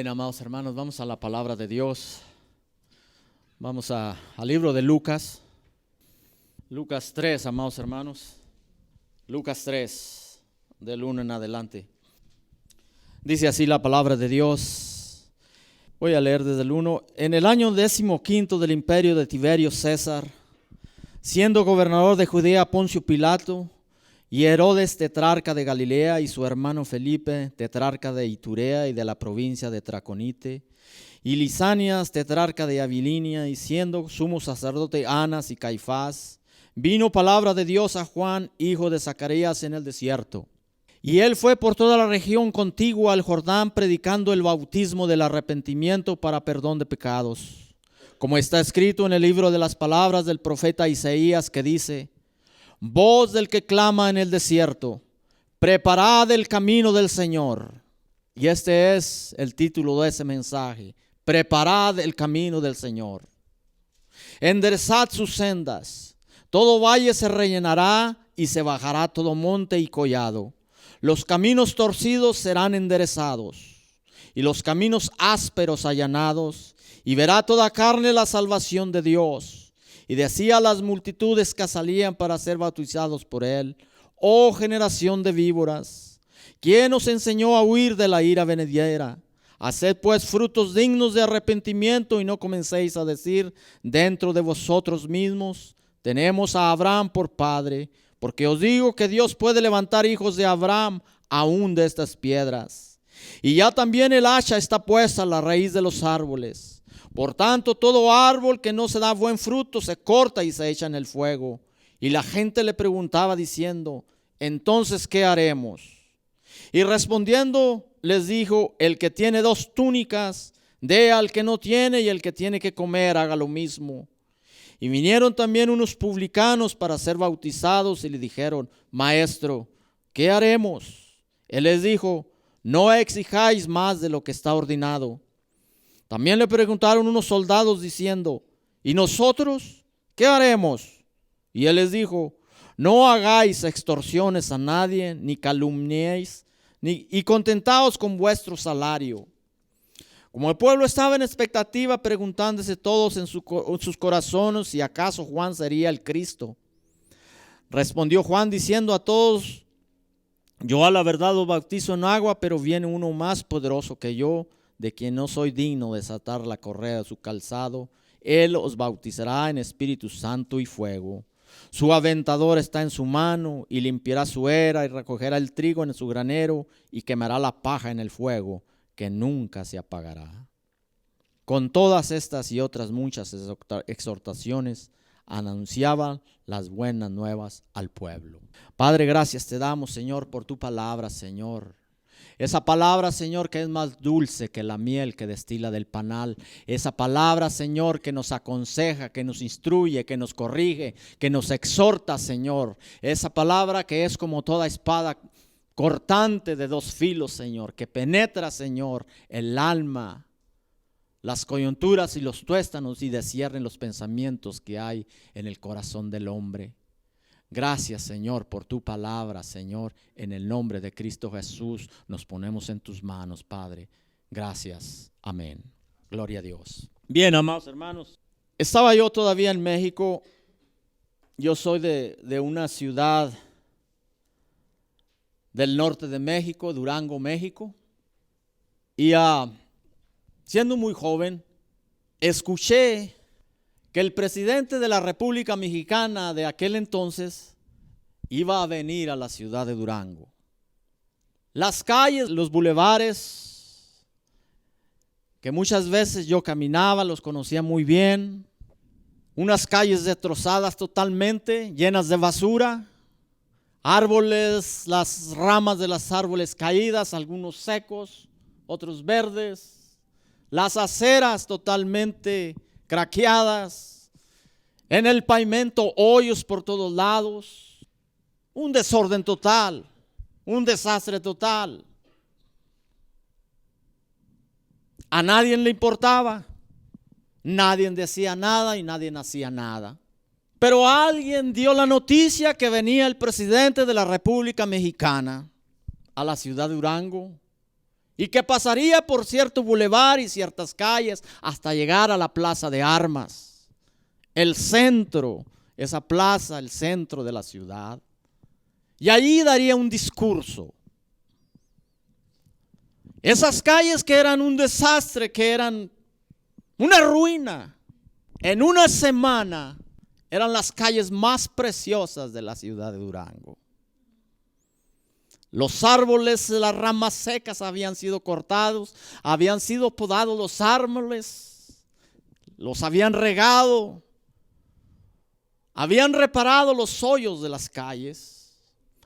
Bien, amados hermanos, vamos a la palabra de Dios. Vamos al libro de Lucas. Lucas 3, amados hermanos. Lucas 3, del 1 en adelante. Dice así la palabra de Dios. Voy a leer desde el 1. En el año 15 del imperio de Tiberio César, siendo gobernador de Judea Poncio Pilato, y Herodes, tetrarca de Galilea, y su hermano Felipe, tetrarca de Iturea y de la provincia de Traconite, y Lisanias, tetrarca de Abilinia, y siendo sumo sacerdote Anas y Caifás, vino palabra de Dios a Juan, hijo de Zacarías, en el desierto. Y él fue por toda la región contigua al Jordán, predicando el bautismo del arrepentimiento para perdón de pecados, como está escrito en el libro de las palabras del profeta Isaías, que dice: voz del que clama en el desierto, preparad el camino del Señor. Y este es el título de ese mensaje: preparad el camino del Señor. Enderezad sus sendas, todo valle se rellenará y se bajará todo monte y collado. Los caminos torcidos serán enderezados y los caminos ásperos allanados, y verá toda carne la salvación de Dios. Y decía a las multitudes que salían para ser bautizados por él: oh generación de víboras, ¿quién os enseñó a huir de la ira venidera? Haced pues frutos dignos de arrepentimiento, y no comencéis a decir dentro de vosotros mismos: tenemos a Abraham por padre, porque os digo que Dios puede levantar hijos de Abraham aún de estas piedras. Y ya también el hacha está puesta a la raíz de los árboles. Por tanto, todo árbol que no se da buen fruto se corta y se echa en el fuego. Y la gente le preguntaba diciendo: entonces, ¿qué haremos? Y respondiendo les dijo: el que tiene 2 túnicas, dé al que no tiene, y el que tiene que comer, haga lo mismo. Y vinieron también unos publicanos para ser bautizados y le dijeron: maestro, ¿qué haremos? Él les dijo: no exijáis más de lo que está ordenado. También le preguntaron unos soldados diciendo: ¿y nosotros qué haremos? Y él les dijo: no hagáis extorsiones a nadie, ni calumniéis, y contentaos con vuestro salario. Como el pueblo estaba en expectativa, preguntándose todos en sus corazones si acaso Juan sería el Cristo, respondió Juan diciendo a todos: yo a la verdad os bautizo en agua, pero viene uno más poderoso que yo, de quien no soy digno de desatar la correa de su calzado. Él os bautizará en Espíritu Santo y fuego. Su aventador está en su mano, y limpiará su era, y recogerá el trigo en su granero, y quemará la paja en el fuego, que nunca se apagará. Con todas estas y otras muchas exhortaciones anunciaban las buenas nuevas al pueblo. Padre, gracias te damos, Señor, por tu palabra, Señor. Esa palabra, Señor, que es más dulce que la miel que destila del panal. Esa palabra, Señor, que nos aconseja, que nos instruye, que nos corrige, que nos exhorta, Señor. Esa palabra que es como toda espada cortante de 2 filos, Señor, que penetra, Señor, el alma, las coyunturas y los tuéstanos, y descierren los pensamientos que hay en el corazón del hombre. Gracias, Señor, por tu palabra, Señor. En el nombre de Cristo Jesús nos ponemos en tus manos, Padre. Gracias. Amén. Gloria a Dios. Bien, amados hermanos, estaba yo todavía en México. Yo soy de una ciudad del norte de México, Durango, México. Y siendo muy joven, escuché que el presidente de la República Mexicana de aquel entonces iba a venir a la ciudad de Durango. Las calles, los bulevares, que muchas veces yo caminaba, los conocía muy bien. Unas calles destrozadas totalmente, llenas de basura. Árboles, las ramas de los árboles caídas, algunos secos, otros verdes. Las aceras totalmente craqueadas, en el pavimento hoyos por todos lados, un desorden total, un desastre total. A nadie le importaba, nadie decía nada y nadie hacía nada. Pero alguien dio la noticia que venía el presidente de la República Mexicana a la ciudad de Durango, y que pasaría por cierto bulevar y ciertas calles hasta llegar a la plaza de armas, el centro, esa plaza, el centro de la ciudad. Y allí daría un discurso. Esas calles que eran un desastre, que eran una ruina, en una semana eran las calles más preciosas de la ciudad de Durango. Los árboles, las ramas secas habían sido cortados, habían sido podados los árboles, los habían regado, habían reparado los hoyos de las calles,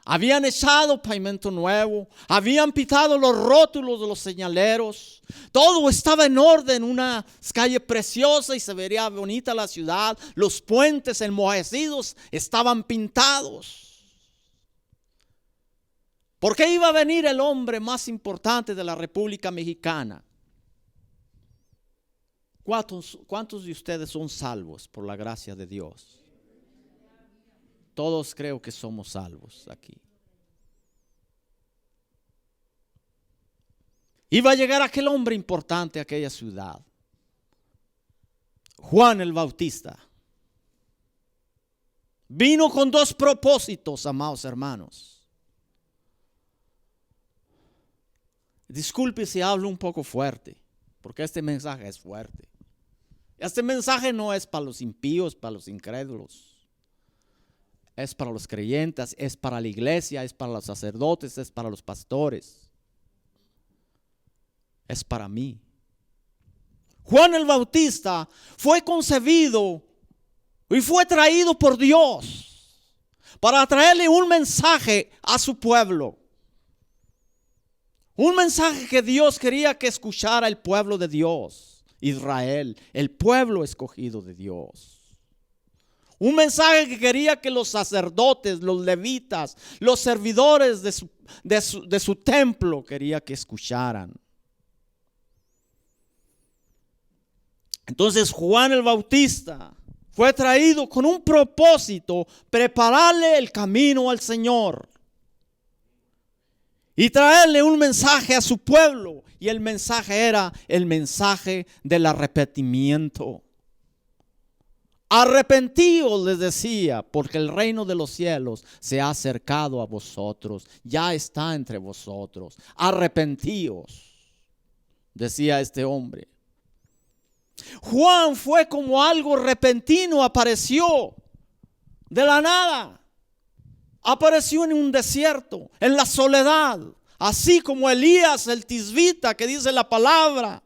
habían echado pavimento nuevo, habían pitado los rótulos de los señaleros. Todo estaba en orden, una calle preciosa y se vería bonita la ciudad. Los puentes enmojecidos estaban pintados. ¿Por qué iba a venir el hombre más importante de la República Mexicana? ¿Cuántos de ustedes son salvos por la gracia de Dios? Todos creo que somos salvos aquí. Iba a llegar aquel hombre importante a aquella ciudad, Juan el Bautista. Vino con dos propósitos, amados hermanos. Disculpe si hablo un poco fuerte, porque este mensaje es fuerte. Este mensaje no es para los impíos, para los incrédulos. Es para los creyentes, es para la iglesia, es para los sacerdotes, es para los pastores. Es para mí. Juan el Bautista fue concebido y fue traído por Dios para traerle un mensaje a su pueblo. Un mensaje que Dios quería que escuchara el pueblo de Dios, Israel, el pueblo escogido de Dios. Un mensaje que quería que los sacerdotes, los levitas, los servidores de su templo quería que escucharan. Entonces Juan el Bautista fue traído con un propósito: prepararle el camino al Señor y traerle un mensaje a su pueblo. Y el mensaje era el mensaje del arrepentimiento. Arrepentíos, les decía, porque el reino de los cielos se ha acercado a vosotros, ya está entre vosotros. Arrepentíos, decía este hombre. Juan fue como algo repentino, apareció de la nada. Apareció en un desierto, en la soledad, así como Elías el tisbita, que dice la palabra,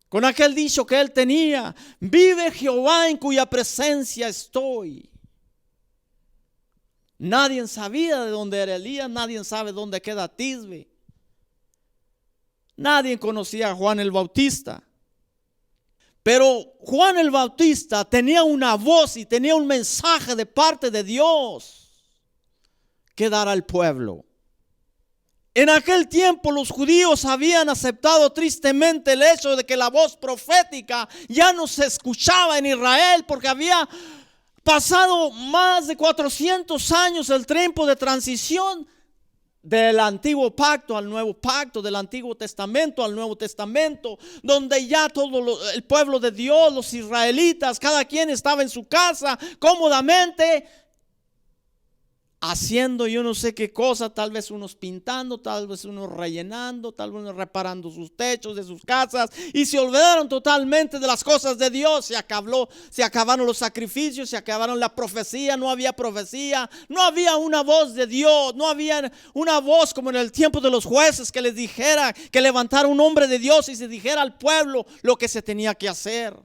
con aquel dicho que él tenía: vive Jehová en cuya presencia estoy. Nadie sabía de dónde era Elías, nadie sabe dónde queda Tisbe. Nadie conocía a Juan el Bautista. Pero Juan el Bautista tenía una voz y tenía un mensaje de parte de Dios que dar al pueblo. En aquel tiempo los judíos habían aceptado tristemente el hecho de que la voz profética ya no se escuchaba en Israel, porque había pasado más de 400 años el tiempo de transición del antiguo pacto al nuevo pacto, del antiguo testamento al nuevo testamento, donde ya todo el pueblo de Dios, los israelitas, cada quien estaba en su casa cómodamente, haciendo yo no sé qué cosa, tal vez unos pintando, tal vez unos rellenando, tal vez unos reparando sus techos de sus casas, y se olvidaron totalmente de las cosas de Dios. Se acabaron los sacrificios, se acabaron la profecía, no había profecía, no había una voz de Dios, no había una voz como en el tiempo de los jueces que les dijera, que levantara un hombre de Dios y se dijera al pueblo lo que se tenía que hacer.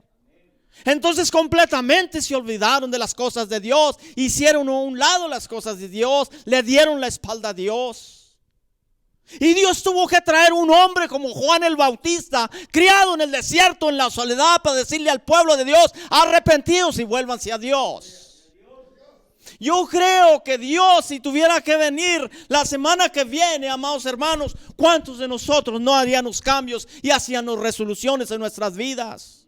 Entonces completamente se olvidaron de las cosas de Dios, hicieron a un lado las cosas de Dios, le dieron la espalda a Dios. Y Dios tuvo que traer un hombre como Juan el Bautista, criado en el desierto, en la soledad, para decirle al pueblo de Dios: arrepentidos y vuélvanse a Dios. Yo creo que Dios, si tuviera que venir la semana que viene, amados hermanos, ¿cuántos de nosotros no haríamos cambios y hacíamos resoluciones en nuestras vidas?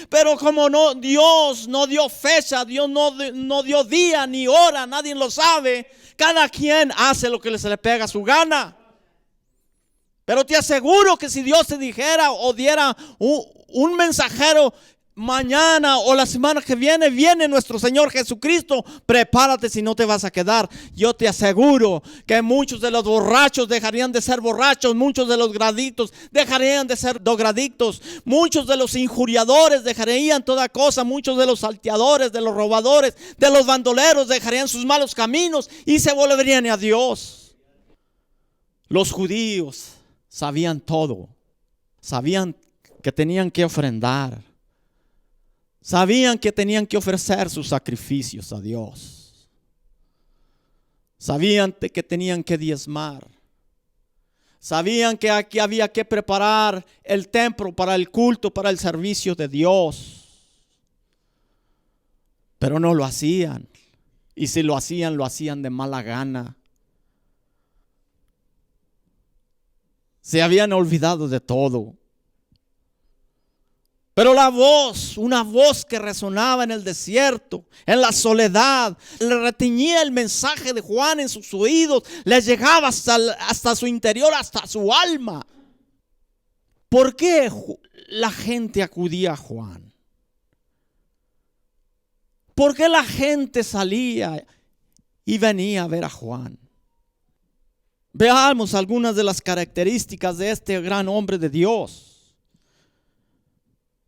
Pero como Dios no dio fecha, Dios no dio día ni hora, nadie lo sabe. Cada quien hace lo que se le pega a su gana. Pero te aseguro que si Dios te dijera o diera un mensajero mañana o la semana que viene nuestro Señor Jesucristo, prepárate si no te vas a quedar. Yo te aseguro que muchos de los borrachos dejarían de ser borrachos, muchos de los drogadictos dejarían de ser drogadictos, muchos de los injuriadores dejarían toda cosa, muchos de los salteadores, de los robadores, de los bandoleros dejarían sus malos caminos y se volverían a Dios. Los judíos sabían todo, sabían que tenían que ofrendar. Sabían que tenían que ofrecer sus sacrificios a Dios. Sabían que tenían que diezmar. Sabían que aquí había que preparar el templo para el culto, para el servicio de Dios. Pero no lo hacían. Y si lo hacían de mala gana. Se habían olvidado de todo. Pero la voz, una voz que resonaba en el desierto, en la soledad, le retiñía el mensaje de Juan en sus oídos, le llegaba hasta su interior, hasta su alma. ¿Por qué la gente acudía a Juan? ¿Por qué la gente salía y venía a ver a Juan? Veamos algunas de las características de este gran hombre de Dios.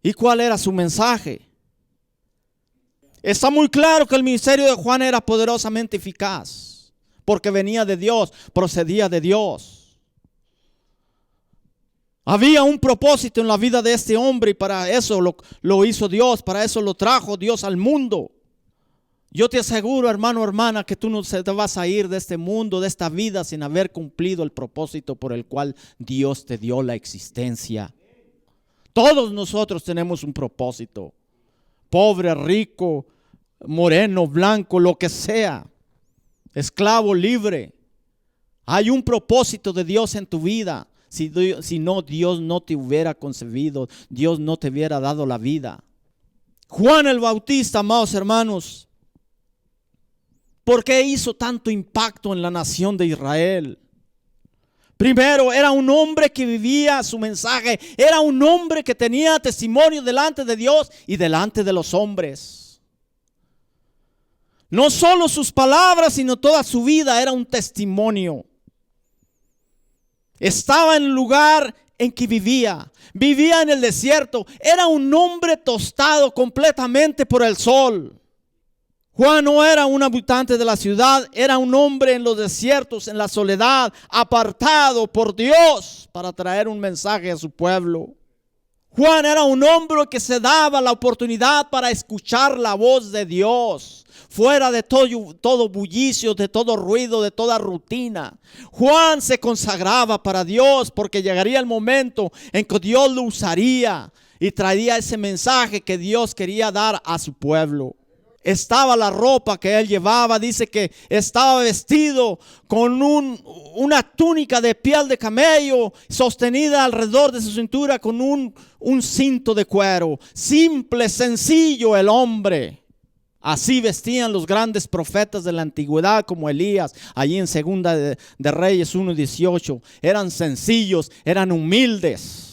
¿Y cuál era su mensaje? Está muy claro que el ministerio de Juan era poderosamente eficaz, porque venía de Dios, procedía de Dios. Había un propósito en la vida de este hombre y para eso lo hizo Dios, para eso lo trajo Dios al mundo. Yo te aseguro, hermano, hermana, que tú no te vas a ir de este mundo, de esta vida, sin haber cumplido el propósito por el cual Dios te dio la existencia. Todos nosotros tenemos un propósito. Pobre, rico, moreno, blanco, lo que sea. Esclavo, libre. Hay un propósito de Dios en tu vida. Si no, Dios no te hubiera concebido. Dios no te hubiera dado la vida. Juan el Bautista, amados hermanos, ¿por qué hizo tanto impacto en la nación de Israel? Primero, era un hombre que vivía su mensaje. Era un hombre que tenía testimonio delante de Dios y delante de los hombres. No solo sus palabras, sino toda su vida era un testimonio. Estaba en el lugar en que vivía. Vivía en el desierto. Era un hombre tostado completamente por el sol. Juan no era un habitante de la ciudad, era un hombre en los desiertos, en la soledad, apartado por Dios para traer un mensaje a su pueblo. Juan era un hombre que se daba la oportunidad para escuchar la voz de Dios, fuera de todo bullicio, de todo ruido, de toda rutina. Juan se consagraba para Dios porque llegaría el momento en que Dios lo usaría y traería ese mensaje que Dios quería dar a su pueblo. Estaba la ropa que él llevaba, dice que estaba vestido con una túnica de piel de camello sostenida alrededor de su cintura con un cinto de cuero. Simple, sencillo el hombre. Así vestían los grandes profetas de la antigüedad como Elías, allí en Segunda de Reyes 1:18. Eran sencillos, eran humildes.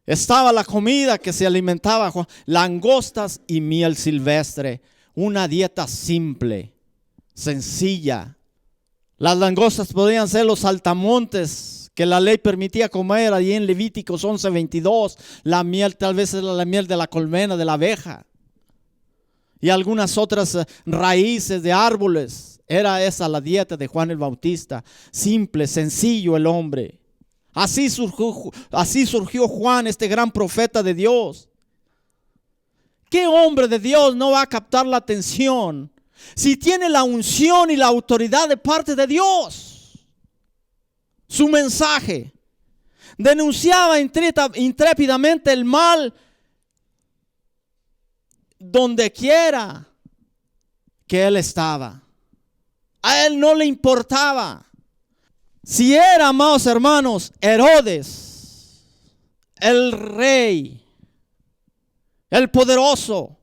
Estaba la comida que se alimentaba, langostas y miel silvestre. Una dieta simple, sencilla. Las langostas podían ser los saltamontes que la ley permitía comer allí en Levíticos 11:22. La miel tal vez era la miel de la colmena, de la abeja. Y algunas otras raíces de árboles. Era esa la dieta de Juan el Bautista. Simple, sencillo el hombre. Así surgió Juan, este gran profeta de Dios. ¿Qué hombre de Dios no va a captar la atención si tiene la unción y la autoridad de parte de Dios? Su mensaje denunciaba intrépidamente el mal donde quiera que él estaba. A él no le importaba. Si era, amados hermanos, Herodes, el rey, el poderoso,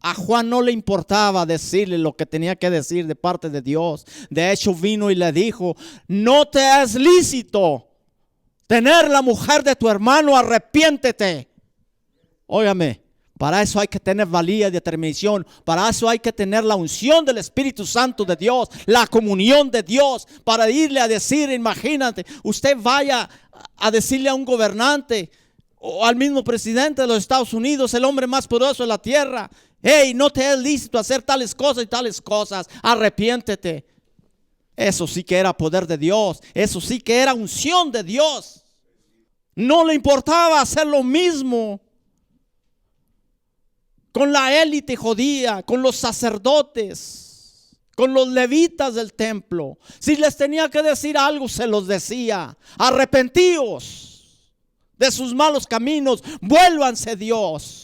a Juan no le importaba decirle lo que tenía que decir de parte de Dios. De hecho, vino y le dijo: no te es lícito tener la mujer de tu hermano, arrepiéntete. Óigame, para eso hay que tener valía y determinación. Para eso hay que tener la unción del Espíritu Santo de Dios, la comunión de Dios, para irle a decir, imagínate, usted vaya a decirle a un gobernante o al mismo presidente de los Estados Unidos, el hombre más poderoso de la tierra: hey, no te es lícito hacer tales cosas y tales cosas, arrepiéntete. Eso sí que era poder de Dios, eso sí que era unción de Dios. No le importaba hacer lo mismo con la élite judía, con los sacerdotes, con los levitas del templo. Si les tenía que decir algo, se los decía: arrepentíos de sus malos caminos, vuélvanse a Dios.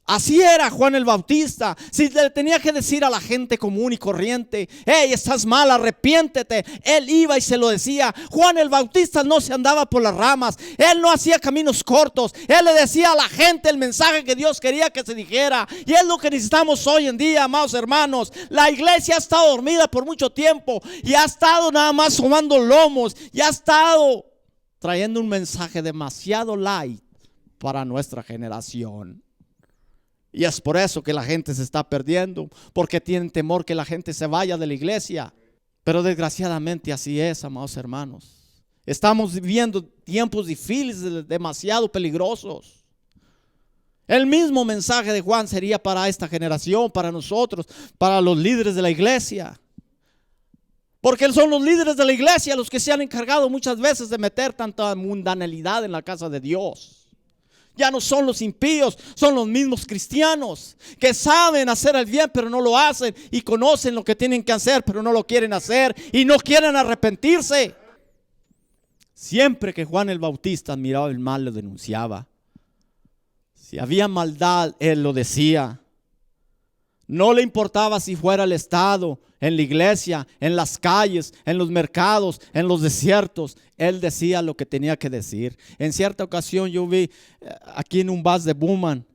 Así era Juan el Bautista. Si le tenía que decir a la gente común y corriente: hey, estás mal, arrepiéntete, él iba y se lo decía. Juan el Bautista no se andaba por las ramas, él no hacía caminos cortos, él le decía a la gente el mensaje que Dios quería que se dijera. Y es lo que necesitamos hoy en día, amados hermanos. La iglesia ha estado dormida por mucho tiempo y ha estado nada más sobando lomos y ha estado trayendo un mensaje demasiado light para nuestra generación. Y es por eso que la gente se está perdiendo, porque tienen temor que la gente se vaya de la iglesia. Pero desgraciadamente así es, amados hermanos. Estamos viviendo tiempos difíciles, demasiado peligrosos. El mismo mensaje de Juan sería para esta generación, para nosotros, para los líderes de la iglesia. Porque son los líderes de la iglesia los que se han encargado muchas veces de meter tanta mundanalidad en la casa de Dios. Ya no son los impíos, son los mismos cristianos que saben hacer el bien pero no lo hacen, y conocen lo que tienen que hacer pero no lo quieren hacer y no quieren arrepentirse. Siempre que Juan el Bautista miraba el mal, lo denunciaba. Si había maldad, él lo decía. No le importaba si fuera el Estado, en la iglesia, en las calles, en los mercados, en los desiertos. Él decía lo que tenía que decir. En cierta ocasión yo vi aquí en un bus de Bowman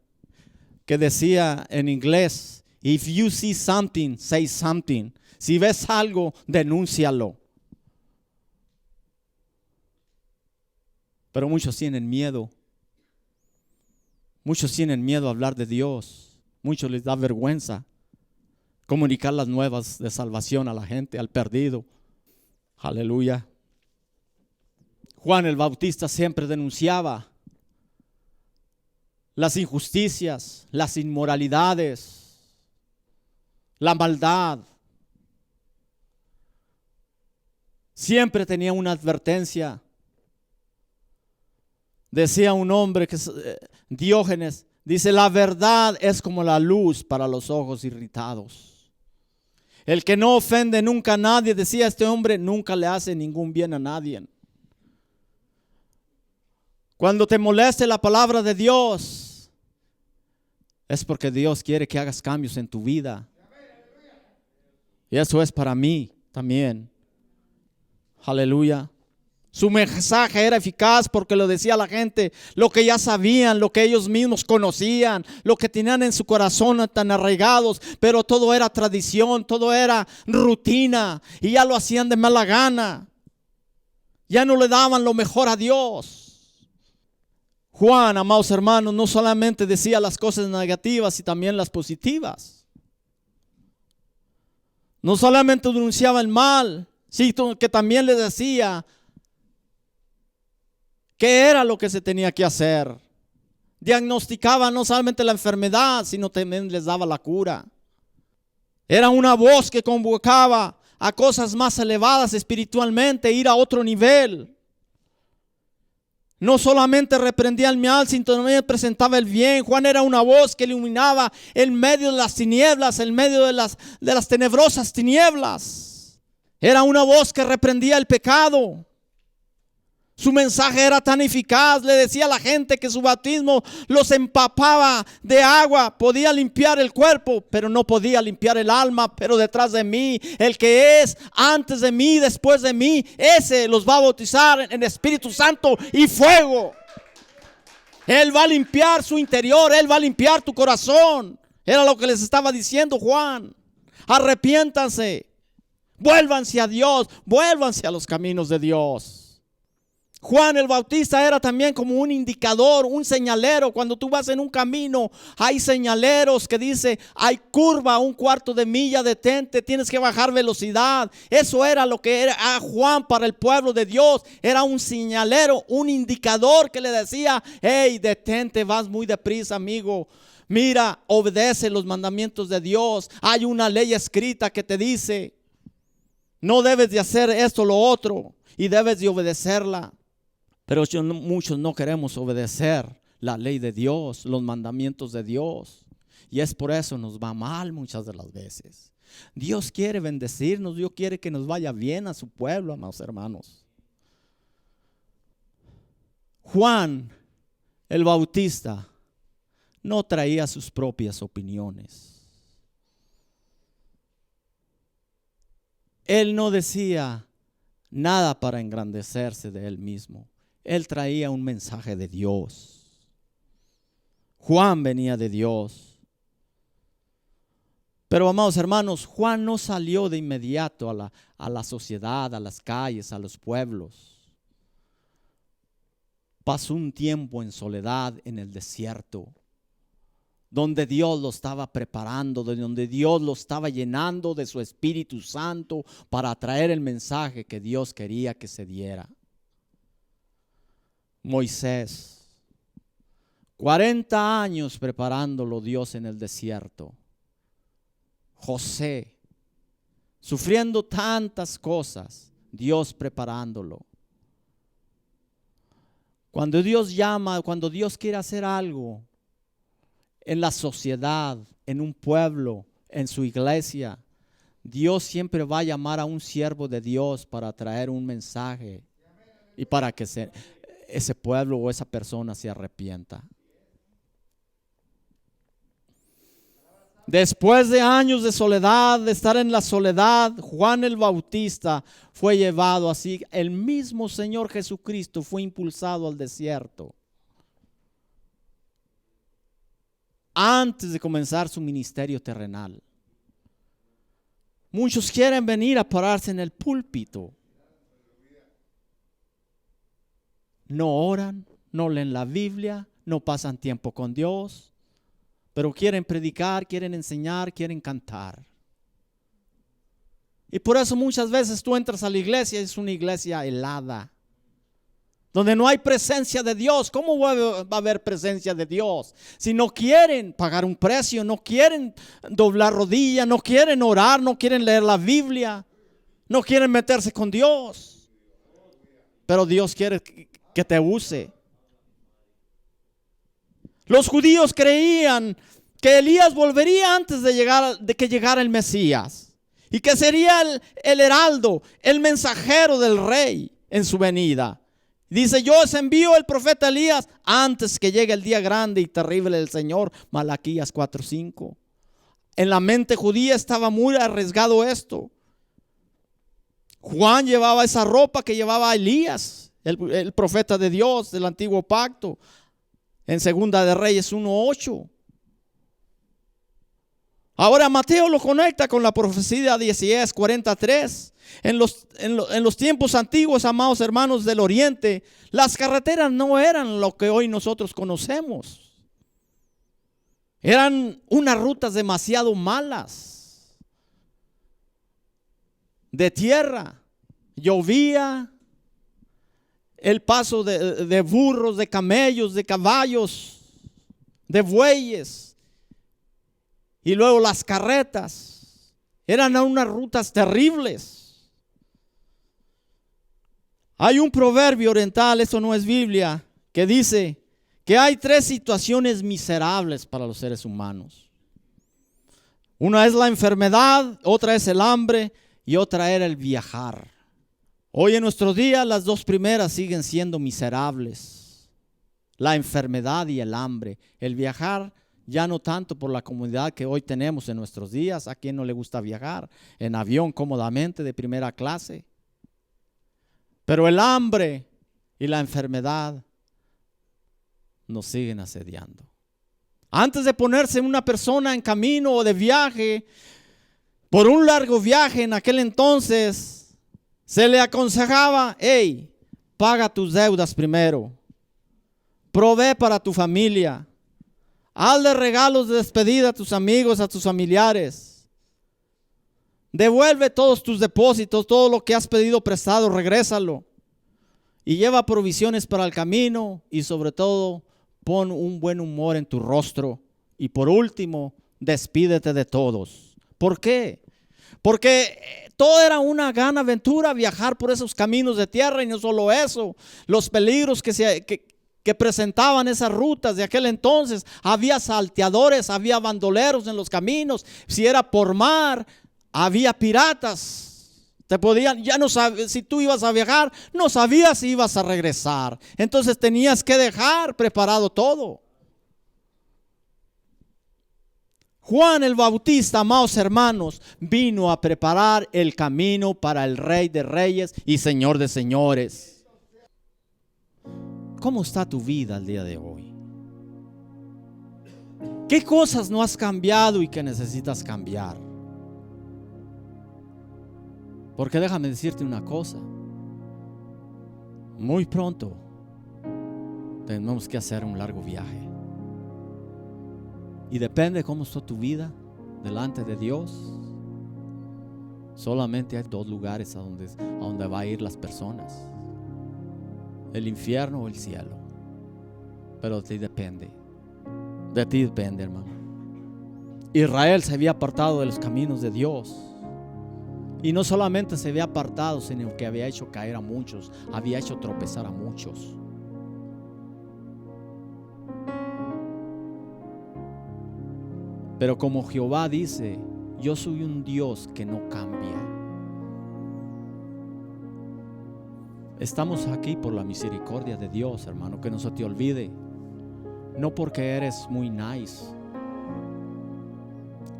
que decía en inglés: if you see something, say something. Si ves algo, denúncialo. Pero muchos tienen miedo. Muchos tienen miedo a hablar de Dios. Muchos les da vergüenza comunicar las nuevas de salvación a la gente, al perdido. Aleluya. Juan el Bautista siempre denunciaba las injusticias, las inmoralidades, la maldad. Siempre tenía una advertencia. Decía un hombre que Diógenes, dice: la verdad es como la luz para los ojos irritados. El que no ofende nunca a nadie, decía este hombre, nunca le hace ningún bien a nadie. Cuando te moleste la palabra de Dios, es porque Dios quiere que hagas cambios en tu vida. Y eso es para mí también. Aleluya. Su mensaje era eficaz porque lo decía a la gente lo que ya sabían, lo que ellos mismos conocían, lo que tenían en su corazón tan arraigados, pero todo era tradición, todo era rutina y ya lo hacían de mala gana. Ya no le daban lo mejor a Dios. Juan, amados hermanos, no solamente decía las cosas negativas y también las positivas. No solamente denunciaba el mal, sino que también le decía qué era lo que se tenía que hacer. Diagnosticaba no solamente la enfermedad, sino también les daba la cura. Era una voz que convocaba a cosas más elevadas espiritualmente, ir a otro nivel. No solamente reprendía el mal, sino también presentaba el bien. Juan era una voz que iluminaba en medio de las tinieblas, en medio de las tenebrosas tinieblas. Era una voz que reprendía el pecado. Su mensaje era tan eficaz, le decía a la gente que su bautismo los empapaba de agua, podía limpiar el cuerpo, pero no podía limpiar el alma. Pero detrás de mí, el que es antes de mí, después de mí, ese los va a bautizar en Espíritu Santo y fuego. Él va a limpiar su interior, Él va a limpiar tu corazón. Era lo que les estaba diciendo Juan. Arrepiéntanse, vuélvanse a Dios, vuélvanse a los caminos de Dios. Juan el Bautista era también como un indicador, un señalero. Cuando tú vas en un camino, hay señaleros que dice, hay curva, 1/4 de milla, detente, tienes que bajar velocidad. Eso era lo que era Juan para el pueblo de Dios. Era un señalero, un indicador que le decía, hey, detente, vas muy deprisa, amigo. Mira, obedece los mandamientos de Dios. Hay una ley escrita que te dice, no debes de hacer esto o lo otro, y debes de obedecerla. Pero muchos no queremos obedecer la ley de Dios, los mandamientos de Dios. Y es por eso nos va mal muchas de las veces. Dios quiere bendecirnos, Dios quiere que nos vaya bien a su pueblo, amados hermanos. Juan el Bautista no traía sus propias opiniones. Él no decía nada para engrandecerse de él mismo. Él traía un mensaje de Dios. Juan venía de Dios. Pero amados hermanos, Juan no salió de inmediato a la sociedad, a las calles, a los pueblos. Pasó un tiempo en soledad en el desierto, donde Dios lo estaba preparando, donde Dios lo estaba llenando de su Espíritu Santo para traer el mensaje que Dios quería que se diera. Moisés, 40 años preparándolo Dios en el desierto. José, sufriendo tantas cosas, Dios preparándolo. Cuando Dios llama, cuando Dios quiere hacer algo en la sociedad, en un pueblo, en su iglesia, Dios siempre va a llamar a un siervo de Dios para traer un mensaje y para que ese pueblo o esa persona se arrepienta. Después de años de soledad, de estar en la soledad, Juan el Bautista fue llevado así. El mismo Señor Jesucristo fue impulsado al desierto antes de comenzar su ministerio terrenal. Muchos quieren venir a pararse en el púlpito. No oran, no leen la Biblia, no pasan tiempo con Dios, pero quieren predicar, quieren enseñar, quieren cantar. Y por eso muchas veces tú entras a la iglesia y es una iglesia helada, donde no hay presencia de Dios. ¿Cómo va a haber presencia de Dios si no quieren pagar un precio, no quieren doblar rodilla, no quieren orar, no quieren leer la Biblia, no quieren meterse con Dios? Pero Dios quiere que te use. Los judíos creían que Elías volvería antes de que llegara el Mesías, y que sería el heraldo, el mensajero del rey en su venida. Dice, yo os envío el profeta Elías antes que llegue el día grande y terrible del Señor. Malaquías 4:5. En la mente judía estaba muy arriesgado esto. Juan llevaba esa ropa que llevaba Elías, el profeta de Dios del antiguo pacto, en Segunda de Reyes 1:8. Ahora Mateo lo conecta con la profecía de Isaías 43. En los tiempos antiguos, amados hermanos del oriente, las carreteras no eran lo que hoy nosotros conocemos. Eran unas rutas demasiado malas, de tierra. Llovía, el paso de burros, de camellos, de caballos, de bueyes, y luego las carretas. Eran unas rutas terribles. Hay un proverbio oriental, eso no es Biblia, que dice que hay 3 situaciones miserables para los seres humanos. Una es la enfermedad, otra es el hambre y otra era el viajar. Hoy en nuestros días las 2 primeras siguen siendo miserables. La enfermedad y el hambre. El viajar ya no tanto por la comodidad que hoy tenemos en nuestros días. ¿A quién no le gusta viajar en avión cómodamente de primera clase? Pero el hambre y la enfermedad nos siguen asediando. Antes de ponerse una persona en camino o de viaje, por un largo viaje en aquel entonces, se le aconsejaba, hey, paga tus deudas primero. Provee para tu familia. Hazle regalos de despedida a tus amigos, a tus familiares. Devuelve todos tus depósitos, todo lo que has pedido prestado, regrésalo. Y lleva provisiones para el camino y sobre todo pon un buen humor en tu rostro. Y por último, despídete de todos. ¿Por qué? Porque todo era una gran aventura viajar por esos caminos de tierra y no solo eso, los peligros que presentaban esas rutas de aquel entonces. Había salteadores, había bandoleros en los caminos. Si era por mar, había piratas. Te podían, ya no sabes, si tú ibas a viajar, no sabías si ibas a regresar. Entonces tenías que dejar preparado todo. Juan el Bautista, amados hermanos, vino a preparar el camino para el Rey de Reyes y Señor de Señores. ¿Cómo está tu vida el día de hoy? ¿Qué cosas no has cambiado y que necesitas cambiar? Porque déjame decirte una cosa. Muy pronto tenemos que hacer un largo viaje. Y depende de cómo está tu vida delante de Dios. Solamente hay dos lugares a donde va a ir las personas: el infierno o el cielo. Pero de ti depende. De ti depende, hermano. Israel se había apartado de los caminos de Dios. Y no solamente se había apartado, sino que había hecho caer a muchos, había hecho tropezar a muchos. Pero como Jehová dice, yo soy un Dios que no cambia. Estamos aquí por la misericordia de Dios, hermano, que no se te olvide. No porque eres muy nice.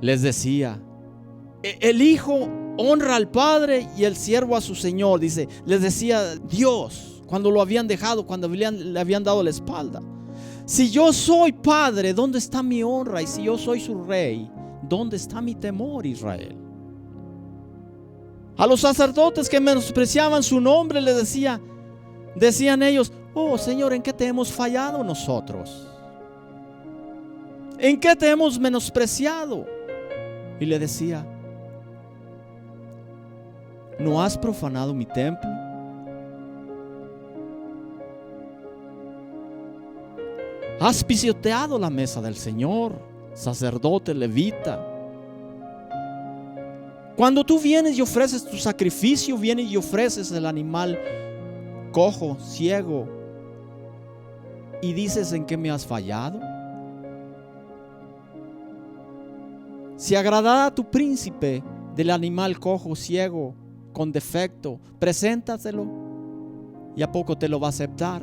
Les decía, el hijo honra al padre y el siervo a su señor. Dice, les decía Dios cuando lo habían dejado, cuando le habían dado la espalda. Si yo soy padre, ¿dónde está mi honra? Y si yo soy su rey, ¿dónde está mi temor, Israel? A los sacerdotes que menospreciaban su nombre le decían ellos, oh Señor, ¿en qué te hemos fallado nosotros? ¿En qué te hemos menospreciado? Y le decía, ¿no has profanado mi templo? Has pisoteado la mesa del Señor, sacerdote, levita. Cuando tú vienes y ofreces tu sacrificio, vienes y ofreces el animal cojo, ciego, y dices, ¿en qué me has fallado? Si agradara a tu príncipe del animal cojo, ciego, con defecto, preséntaselo y a poco te lo va a aceptar.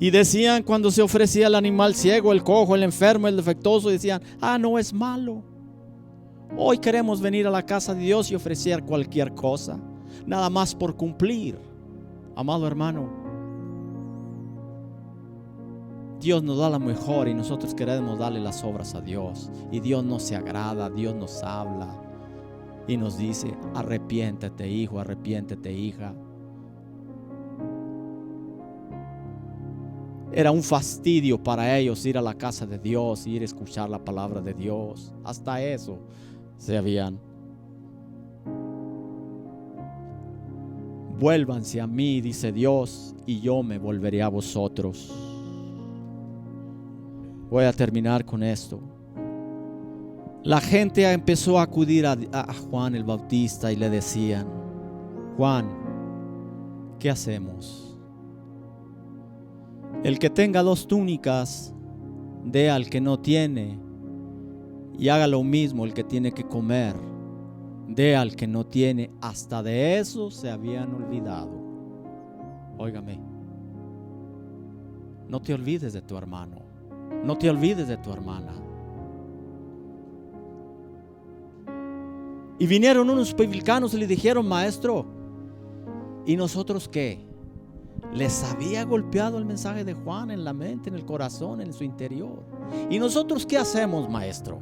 Y decían, cuando se ofrecía el animal ciego, el cojo, el enfermo, el defectuoso, decían, no es malo. Hoy queremos venir a la casa de Dios y ofrecer cualquier cosa, nada más por cumplir. Amado hermano, Dios nos da la mejor y nosotros queremos darle las obras a Dios. Y Dios nos se agrada, Dios nos habla y nos dice, arrepiéntete, hijo, arrepiéntete, hija. Era un fastidio para ellos ir a la casa de Dios, ir a escuchar la palabra de Dios. Hasta eso se habían. Vuélvanse a mí, dice Dios, y yo me volveré a vosotros. Voy a terminar con esto. La gente empezó a acudir a Juan el Bautista y le decían, Juan, ¿qué hacemos? El que tenga 2 túnicas, dé al que no tiene, y haga lo mismo el que tiene que comer, dé al que no tiene. Hasta de eso se habían olvidado. Óigame, no te olvides de tu hermano, no te olvides de tu hermana. Y vinieron unos publicanos y le dijeron, maestro, ¿y nosotros qué? Les había golpeado el mensaje de Juan en la mente, en el corazón, en su interior. ¿Y nosotros qué hacemos, maestro?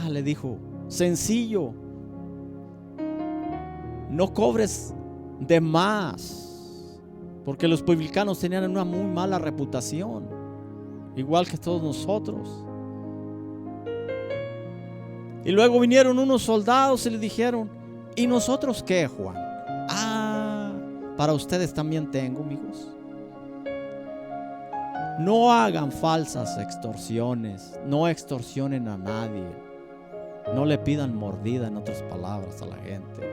Le dijo, sencillo. No cobres de más, porque los publicanos tenían una muy mala reputación, igual que todos nosotros. Y luego vinieron unos soldados y le dijeron: ¿y nosotros qué, Juan? Para ustedes también tengo, amigos. No hagan falsas extorsiones, no extorsionen a nadie, no le pidan mordida, en otras palabras, a la gente.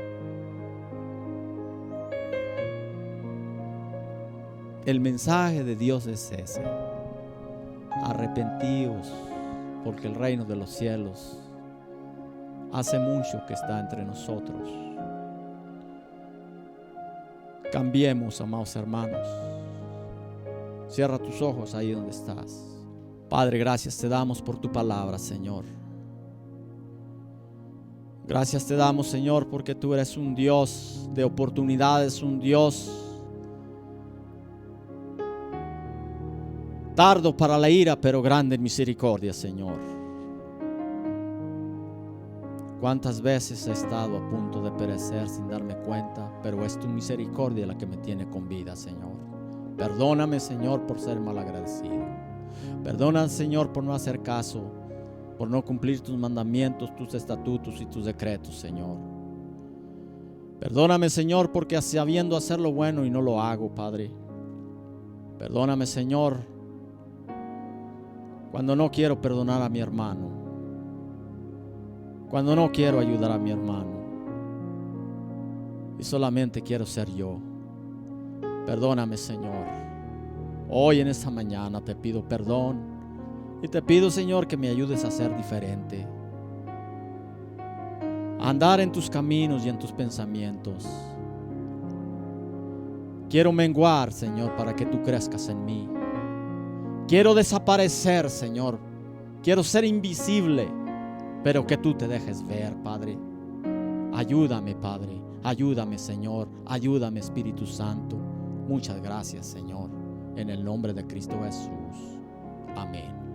El mensaje de Dios es ese: arrepentíos, porque el reino de los cielos hace mucho que está entre nosotros. Cambiemos, amados hermanos. Cierra tus ojos ahí donde estás. Padre, gracias te damos por tu palabra, Señor. Gracias te damos, Señor, porque tú eres un Dios de oportunidades, un Dios tardo para la ira, pero grande en misericordia, Señor. Cuántas veces he estado a punto de perecer sin darme cuenta, pero es tu misericordia la que me tiene con vida, Señor. Perdóname, Señor, por ser malagradecido. Perdóname, Señor, por no hacer caso, por no cumplir tus mandamientos, tus estatutos y tus decretos, Señor. Perdóname, Señor, porque sabiendo hacer lo bueno y no lo hago, Padre. Perdóname, Señor, cuando no quiero perdonar a mi hermano, cuando no quiero ayudar a mi hermano y solamente quiero ser yo. Perdóname, Señor. Hoy en esta mañana te pido perdón y te pido, Señor, que me ayudes a ser diferente, a andar en tus caminos y en tus pensamientos. Quiero menguar, Señor, para que tú crezcas en mí. Quiero desaparecer, Señor. Quiero ser invisible, pero que tú te dejes ver, Padre. Ayúdame, Padre. Ayúdame, Señor. Ayúdame, Espíritu Santo. Muchas gracias, Señor. En el nombre de Cristo Jesús. Amén.